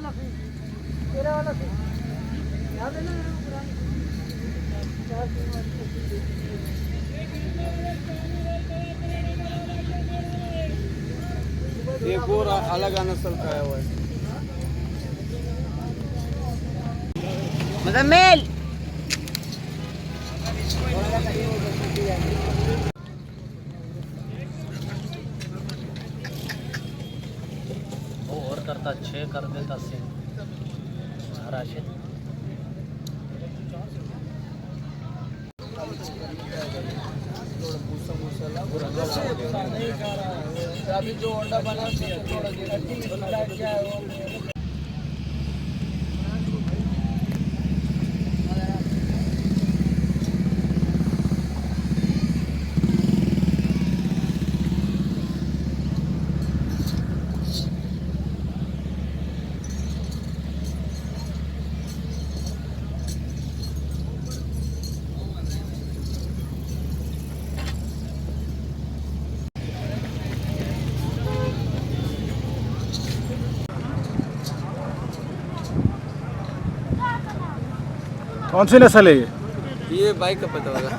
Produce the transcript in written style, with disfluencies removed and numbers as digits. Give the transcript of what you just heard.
तेरा वाला याद है ना पुरानी। एक और अलग नस्ल का है वो है। मुजम्मिल और करता 6 कर देता से राशिद अभी जो अंडा बना क्या है वो कौन सी नस्ल है ये? बाइक का पता होगा।